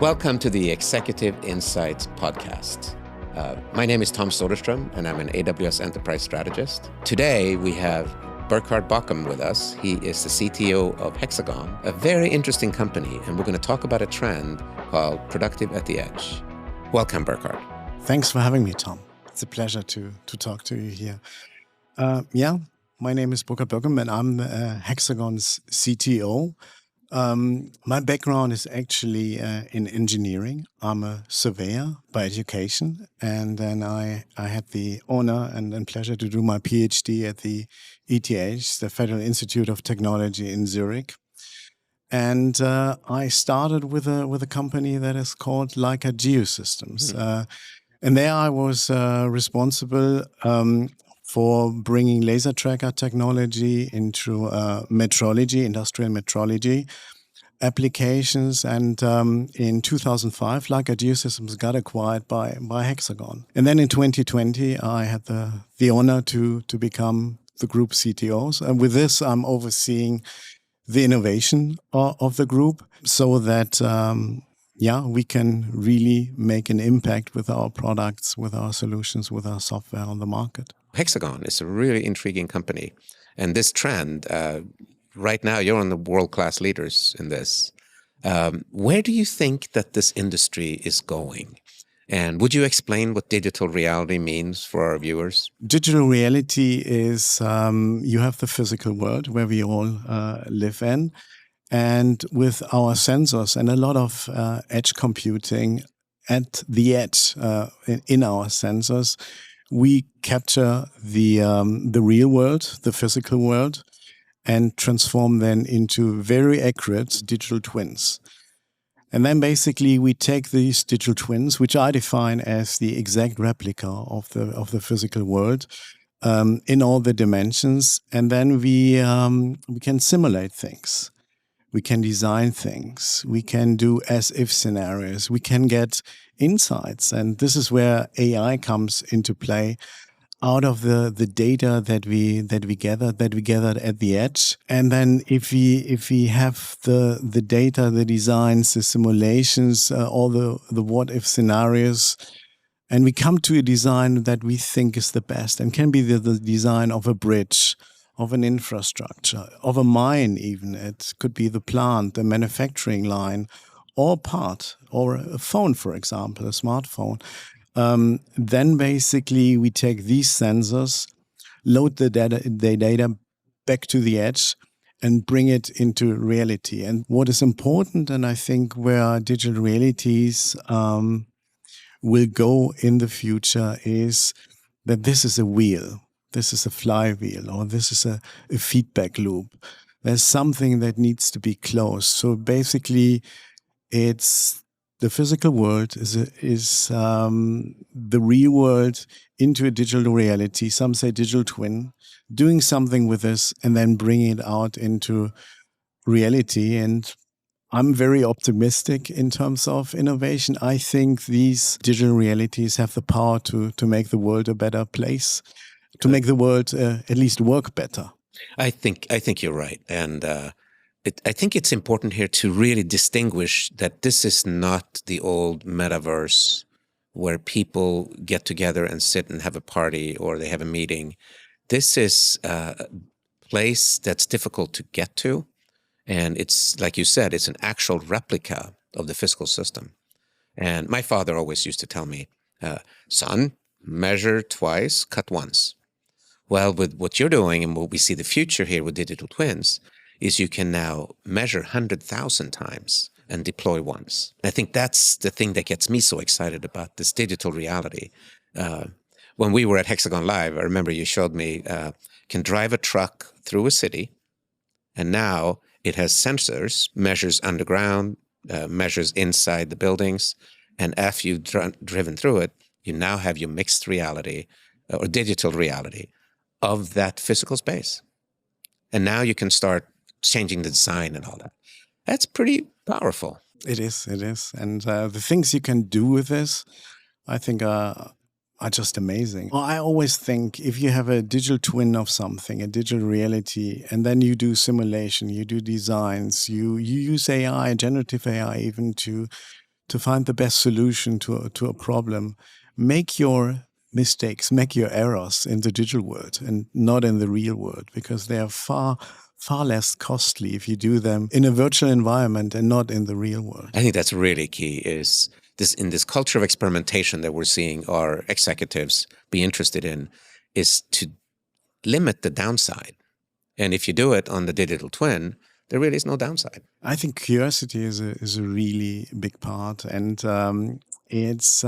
Welcome to the Executive Insights podcast. My name is Tom Soderstrom, and I'm an AWS Enterprise Strategist. Today, we have Burkhard Boeckem with us. He is the CTO of Hexagon, a very interesting company, and we're going to talk about a trend called productive at the edge. Welcome, Burkhard. Thanks for having me, Tom. It's a pleasure to talk to you here. My name is Burkhard Boeckem, and I'm Hexagon's CTO. My background is actually in engineering. I'm a surveyor by education, and then I had the honor and pleasure to do my PhD at the ETH, the Federal Institute of Technology in Zurich. And I started with a company that is called Leica Geosystems. And there I was responsible for bringing laser tracker technology into metrology, industrial metrology applications. And in 2005, Leica Geosystems got acquired by Hexagon. And then in 2020, I had the honor to become the group CTO. And with this, I'm overseeing the innovation of the group so that we can really make an impact with our products, with our solutions, with our software on the market. Hexagon is a really intriguing company. And this trend, right now, you're one of the world-class leaders in this. Where do you think that this industry is going? And would you explain what digital reality means for our viewers? Digital reality is you have the physical world where we all live in. And with our sensors and a lot of edge computing at the edge in our sensors, we capture the real world, the physical world, and transform them into very accurate digital twins. And then basically we take these digital twins, which I define as the exact replica of the physical world, in all the dimensions, and then we can simulate things. We can design things. We can do as-if scenarios. We can get insights. And this is where AI comes into play out of the data that we gathered at the edge. And then if we have the data, the designs, the simulations, all the what-if scenarios, and we come to a design that we think is the best and can be the design of a bridge, of an infrastructure, of a mine even. It could be the plant, the manufacturing line, or part, or a phone, for example, a smartphone. Then basically we take these sensors, load the data back to the edge, and bring it into reality. And what is important, and I think where digital realities will go in the future, is that this is a wheel. This is a flywheel, or this is a feedback loop. There's something that needs to be closed. So basically, it's the physical world is the real world into a digital reality. Some say digital twin, doing something with this and then bringing it out into reality. And I'm very optimistic in terms of innovation. I think these digital realities have the power to make the world a better place, to make the world at least work better. I think you're right. And I think it's important here to really distinguish that this is not the old metaverse where people get together and sit and have a party or they have a meeting. This is a place that's difficult to get to. And it's, like you said, it's an actual replica of the physical system. And my father always used to tell me, son, measure twice, cut once. Well, with what you're doing and what we see the future here with digital twins is you can now measure 100,000 times and deploy once. I think that's the thing that gets me so excited about this digital reality. When we were at Hexagon Live, I remember you showed me, can drive a truck through a city, and now it has sensors, measures underground, measures inside the buildings, and after you've driven through it, you now have your mixed reality or digital reality of that physical space. And now you can start changing the design and all that. That's pretty powerful. It is. And the things you can do with this, I think are just amazing. Well, I always think if you have a digital twin of something, a digital reality, and then you do simulation, you do designs, you use AI, generative AI even to to find the best solution to a problem, make your mistakes, make your errors in the digital world and not in the real world, because they are far less costly if you do them in a virtual environment and not in the real world. I think that's really key, is this, in this culture of experimentation that we're seeing our executives be interested in, is to limit the downside. And if you do it on the digital twin, there really is no downside. I think curiosity is a really big part, and it's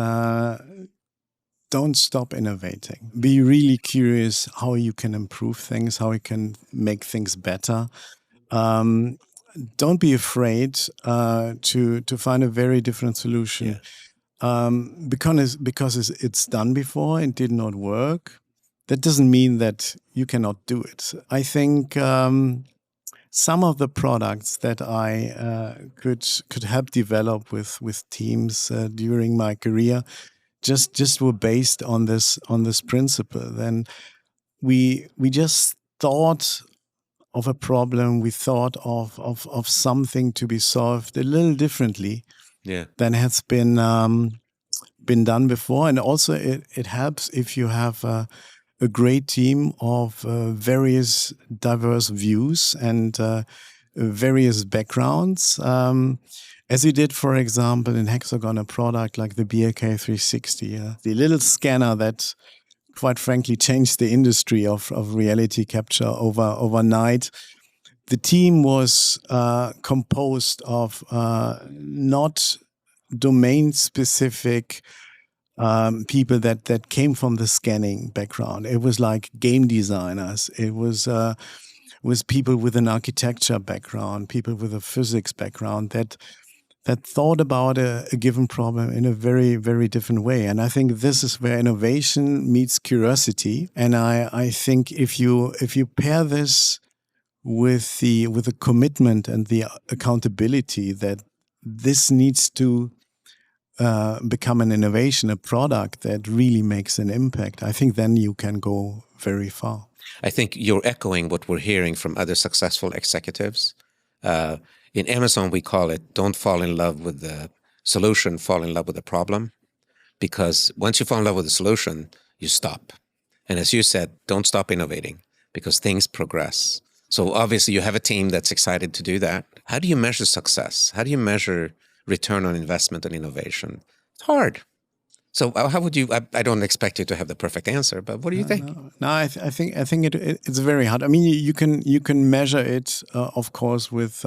don't stop innovating. Be really curious how you can improve things, how you can make things better. Don't be afraid to find a very different solution. Yeah. Because it's done before and did not work. That doesn't mean that you cannot do it. I think some of the products that I could help develop with teams during my career just were based on this principle. Then we just thought of a problem, we thought of something to be solved a little differently than has been done before. And also it helps if you have a great team of various diverse views and various backgrounds. As we did, for example, in Hexagon, a product like the BLK 360, the little scanner that, quite frankly, changed the industry of reality capture overnight. The team was composed of not domain-specific people that came from the scanning background. It was like game designers. It was people with an architecture background, people with a physics background that thought about a given problem in a very, very different way. And I think this is where innovation meets curiosity. And I think if you pair this with the commitment and the accountability that this needs to become an innovation, a product that really makes an impact, I think then you can go very far. I think you're echoing what we're hearing from other successful executives. In Amazon, we call it, don't fall in love with the solution, fall in love with the problem. Because once you fall in love with the solution, you stop. And as you said, don't stop innovating, because things progress. So obviously you have a team that's excited to do that. How do you measure success? How do you measure return on investment and innovation? It's hard. So how would you, I don't expect you to have the perfect answer, but what do you think? No, I think it's very hard. I mean, you can measure it, of course, with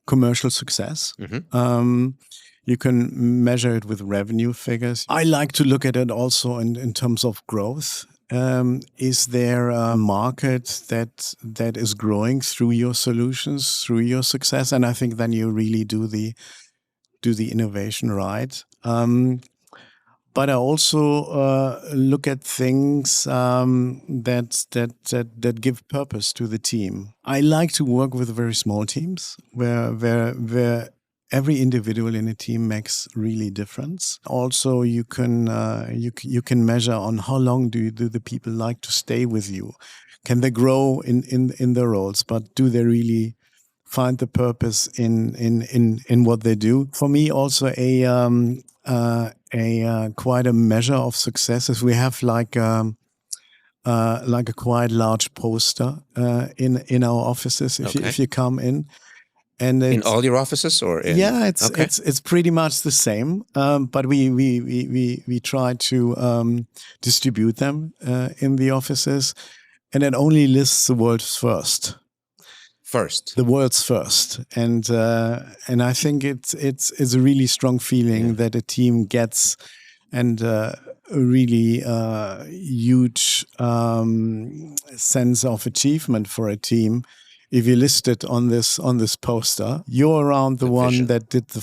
commercial success. Mm-hmm. You can measure it with revenue figures. I like to look at it also in terms of growth. Is there a market that is growing through your solutions, through your success? And I think then you really do the innovation right. But I also look at things that give purpose to the team. I like to work with very small teams where every individual in a team makes really difference. Also, you can measure on how long do the people like to stay with you. Can they grow in their roles, but do they really find the purpose in what they do? For me, also quite a measure of success is we have like a quite large poster in our offices if you come in. And in all your offices, or it's pretty much the same, but we try to distribute them in the offices, and it only lists the world's first. The world's first, and I think it's a really strong feeling that a team gets, and a really huge sense of achievement for a team. If you list it on this poster, you're around the one vision that did the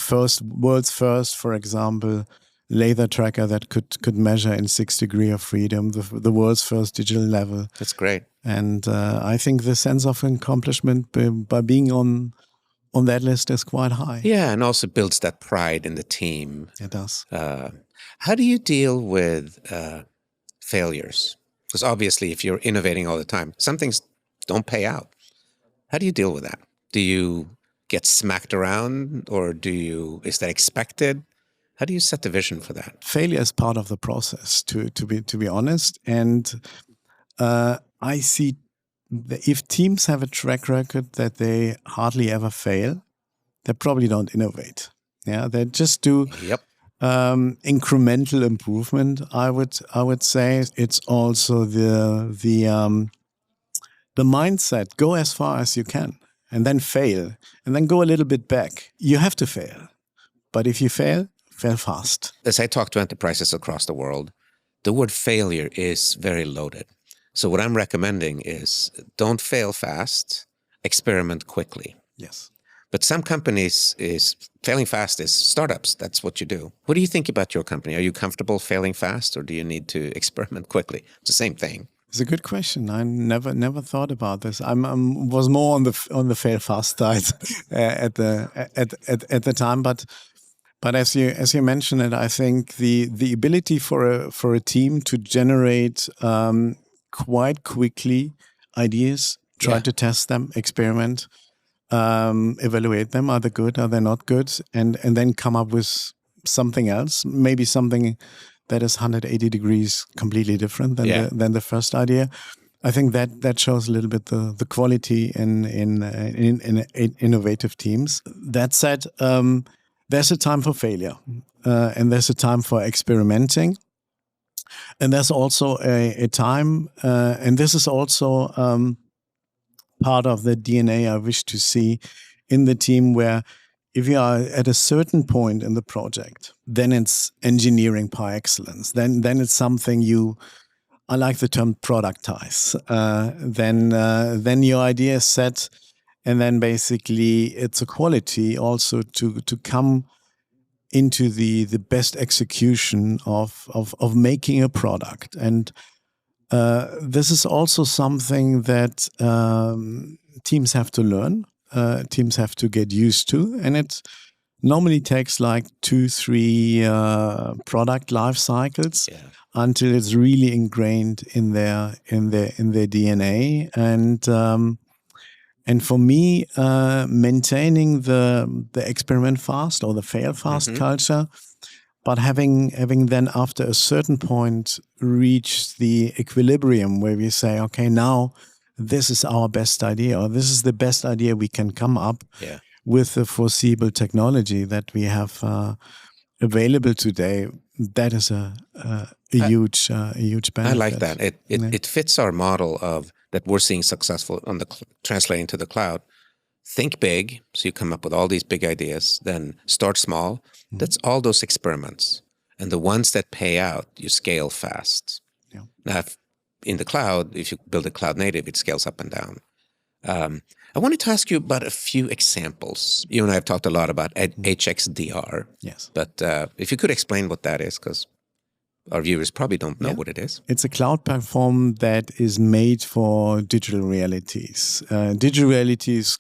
world's first, for example, laser tracker that could measure in 6 degrees of freedom, the world's first digital level. That's great. And I think the sense of accomplishment by being on that list is quite high. Yeah, and also builds that pride in the team. It does. How do you deal with failures? Because obviously, if you're innovating all the time, some things don't pay out. How do you deal with that? Do you get smacked around, or is that expected? How do you set the vision for that? Failure is part of the process, to be honest. And I see that if teams have a track record that they hardly ever fail, they probably don't innovate. Yeah, they just do incremental improvement. I would say it's also the mindset: go as far as you can, and then fail, and then go a little bit back. You have to fail, but if you fail fast. As I talk to enterprises across the world, the word failure is very loaded. So what I'm recommending is don't fail fast, experiment quickly. Yes. But some companies failing fast is startups. That's what you do. What do you think about your company? Are you comfortable failing fast, or do you need to experiment quickly? It's the same thing. It's a good question. I never thought about this. Was more on the fail fast side at the time, but as you mentioned it, I think the ability for a team to generate quite quickly ideas, try to test them, experiment, evaluate them. Are they good? Are they not good? And then come up with something else, maybe something that is 180 degrees completely different than the first idea. I think that shows a little bit the quality in innovative teams. That said, there's a time for failure, and there's a time for experimenting, and there's also a time, and this is also part of the DNA I wish to see in the team, where if you are at a certain point in the project, then it's engineering par excellence. Then it's something I like the term productize. Then your idea is set, and then basically it's a quality also to come into the best execution of making a product. And this is also something that teams have to learn. Teams have to get used to, and it normally takes like 2-3 product life cycles until it's really ingrained in their DNA. And for me, maintaining the experiment fast or the fail fast culture, but having then after a certain point reached the equilibrium where we say, okay, now this is our best idea, or this is the best idea we can come up with the foreseeable technology that we have available today. That is a huge benefit. I like that. It fits our model of that we're seeing successful on translating to the cloud. Think big, so you come up with all these big ideas. Then start small. That's all those experiments, and the ones that pay out, you scale fast. Yeah. Now, in the cloud, if you build a cloud native, it scales up and down. I wanted to ask you about a few examples. You and I have talked a lot about HXDR. Yes. But if you could explain what that is, because our viewers probably don't know what it is. It's a cloud platform that is made for digital realities. Digital realities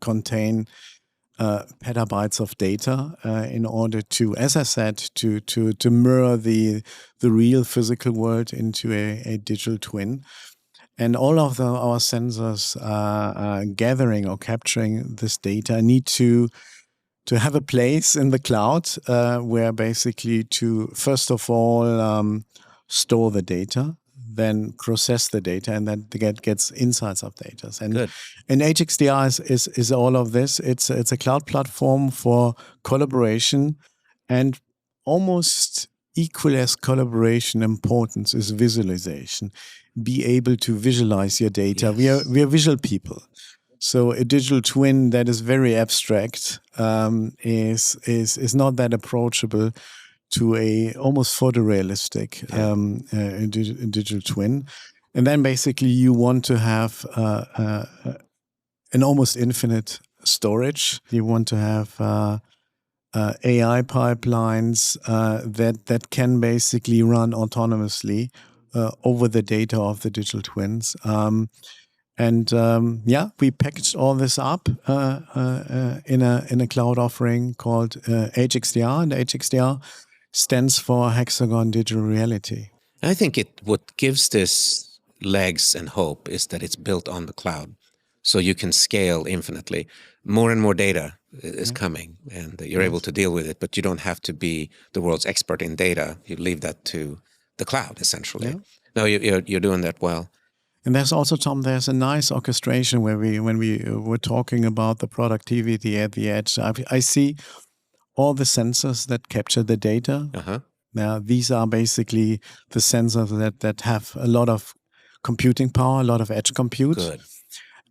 contain petabytes of data in order to, as I said, to mirror the real physical world into a digital twin. And all of our sensors gathering or capturing this data need to have a place in the cloud where basically to, first of all, store the data, then process the data, and then gets insights of data. And HXDR is all of this. It's a cloud platform for collaboration, and almost equal as collaboration importance is visualization. Be able to visualize your data. Yes. We are visual people. So a digital twin that is very abstract is not that approachable to a almost photorealistic digital twin. And then basically you want to have an almost infinite storage. You want to have AI pipelines that can basically run autonomously over the data of the digital twins. We packaged all this up in a cloud offering called HXDR, and HXDR stands for Hexagon Digital Reality. I think what gives this legs and hope is that it's built on the cloud. so you can scale infinitely. More and more data is coming, and you're able to deal with it, but you don't have to be the world's expert in data. You leave that to the cloud, essentially. No, you're doing that well. And there's also, Tom, there's a nice orchestration where when we were talking about the productivity at the edge. I see all the sensors that capture the data. Now, these are basically the sensors that have a lot of computing power, a lot of edge compute. Good.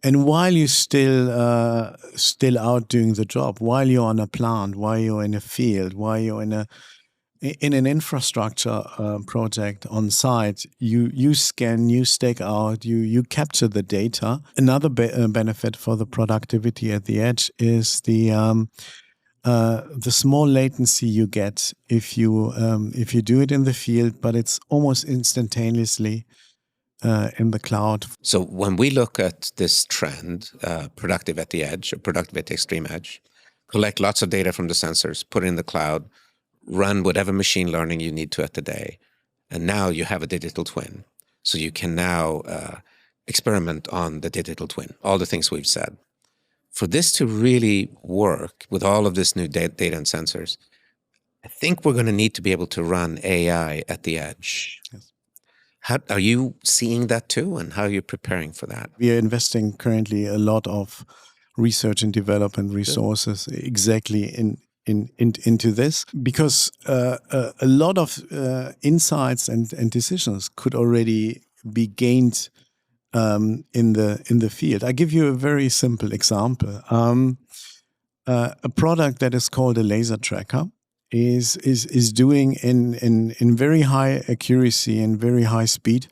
And while you're still out doing the job, while you're on a plant, while you're in a field, while you're in an infrastructure project on site, you scan, you stake out, you capture the data. Another benefit for the productivity at the edge is the small latency you get if you do it in the field, but it's almost instantaneously in the cloud. So when we look at this trend, productive at the edge or productive at the extreme edge, collect lots of data from the sensors, put it in the cloud, run whatever machine learning you need to at the day, and now you have a digital twin. So you can now experiment on the digital twin, all the things we've said. For this to really work with all of this new data and sensors, I think we're going to need to be able to run AI at the edge. Yes. How are you seeing that too, and how are you preparing for that? We are investing currently a lot of research and development resources exactly into this, because a lot of insights and decisions could already be gained in the field. I give you a very simple example. A product that is called a laser tracker is doing in very high accuracy and very high speed,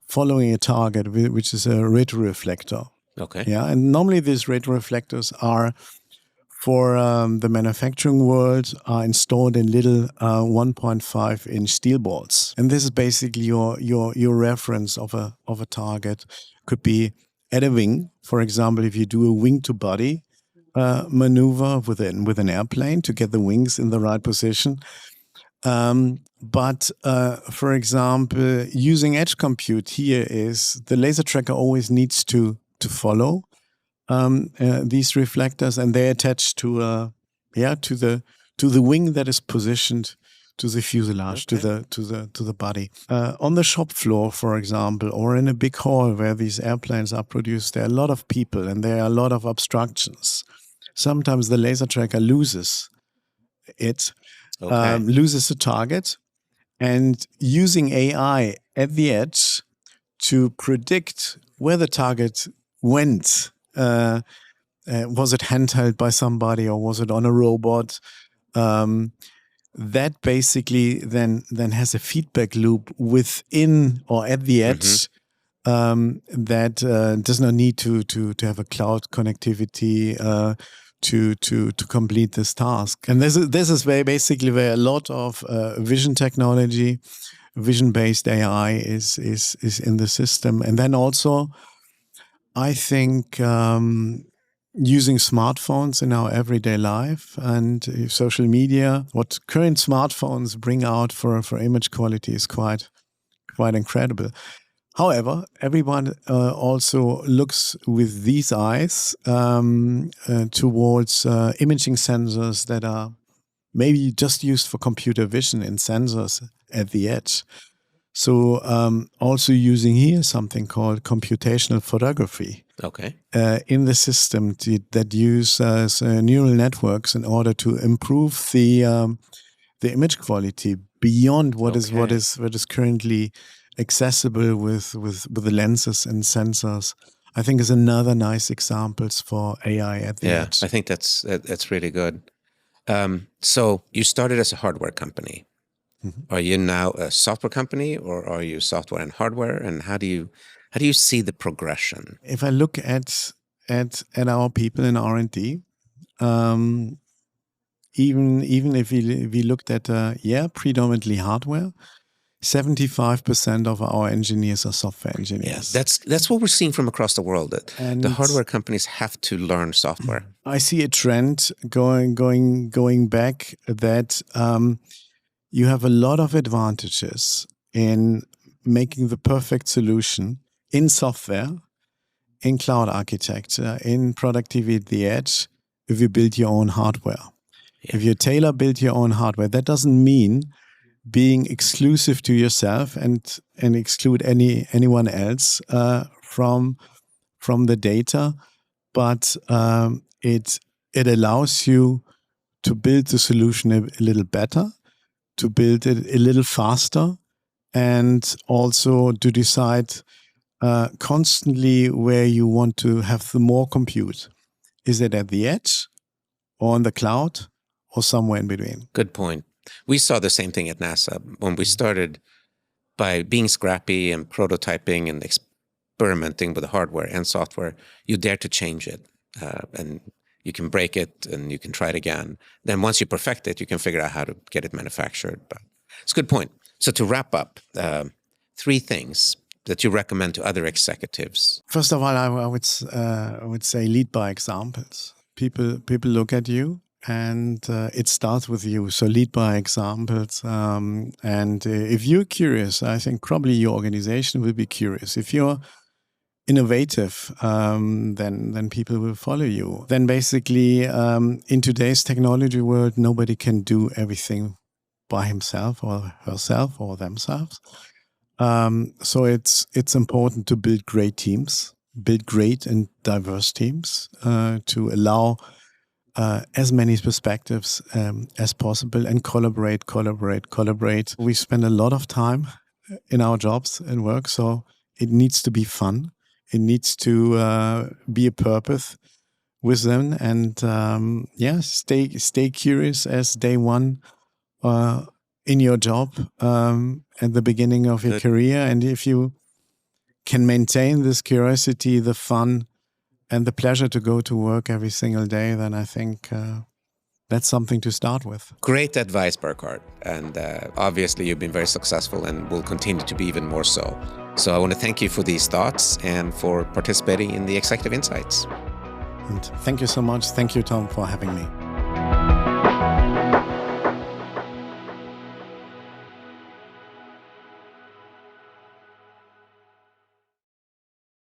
following a target which is a retroreflector. Okay. Yeah, and normally these retroreflectors are, for the manufacturing world, are installed in little 1.5-inch steel balls, and this is basically your reference of a target. Could be at a wing, for example, if you do a wing to body maneuver with an airplane to get the wings in the right position. But for example, using edge compute here is the laser tracker always needs to follow these reflectors, and they attach to the wing that is positioned to the fuselage, Okay. to the body. On the shop floor, for example, or in a big hall where these airplanes are produced, there are a lot of people and there are a lot of obstructions. Sometimes the laser tracker loses the target, and using AI at the edge to predict where the target went. Was it handheld by somebody or was it on a robot? That basically then has a feedback loop within or at the edge that does not need to have a cloud connectivity to complete this task. And this is basically where a lot of vision technology, vision-based AI is in the system. And then also, I think using smartphones in our everyday life and social media, what current smartphones bring out for image quality is quite incredible. However, everyone also looks with these eyes towards imaging sensors that are maybe just used for computer vision and sensors at the edge. So also using here something called computational photography. Okay. In the system that uses neural networks in order to improve the image quality beyond what is currently accessible with the lenses and sensors. I think is another nice examples for AI at the edge. I think that's really good. So you started as a hardware company. Are you now a software company, or are you software and hardware? And how do you see the progression? If I look at our people in R&D, even if we looked at predominantly hardware, 75% of our engineers are software engineers. Yeah, that's what we're seeing from across the world. The hardware companies have to learn software. I see a trend going back that you have a lot of advantages in making the perfect solution in software in cloud architecture, in productivity at the edge, if you build your own hardware. Yeah. If you build your own hardware, that doesn't mean being exclusive to yourself and exclude anyone else from the data, but it allows you to build the solution a little better, to build it a little faster, and also to decide constantly where you want to have the more compute. Is it at the edge or on the cloud or somewhere in between? Good point. We saw the same thing at NASA when we started by being scrappy and prototyping and experimenting with the hardware and software. You dare to change it, and you can break it and you can try it again. Then once you perfect it, you can figure out how to get it manufactured. But it's a good point. So to wrap up, 3 things that you recommend to other executives. First of all, I would say lead by examples. People look at you, and it starts with you. So lead by examples. And if you're curious, I think probably your organization will be curious. If you're innovative, then people will follow you. Then basically, in today's technology world, nobody can do everything by himself or herself or themselves. So it's important to build great teams, build great and diverse teams to allow as many perspectives as possible, and collaborate. We spend a lot of time in our jobs and work, so it needs to be fun. It needs to be a purpose with them, and stay curious as day one in your job at the beginning of your career. And if you can maintain this curiosity, the fun, and the pleasure to go to work every single day, then I think that's something to start with. Great advice, Burkhard. And obviously you've been very successful and will continue to be even more so. So I want to thank you for these thoughts and for participating in the Executive Insights. And thank you so much. Thank you, Tom, for having me.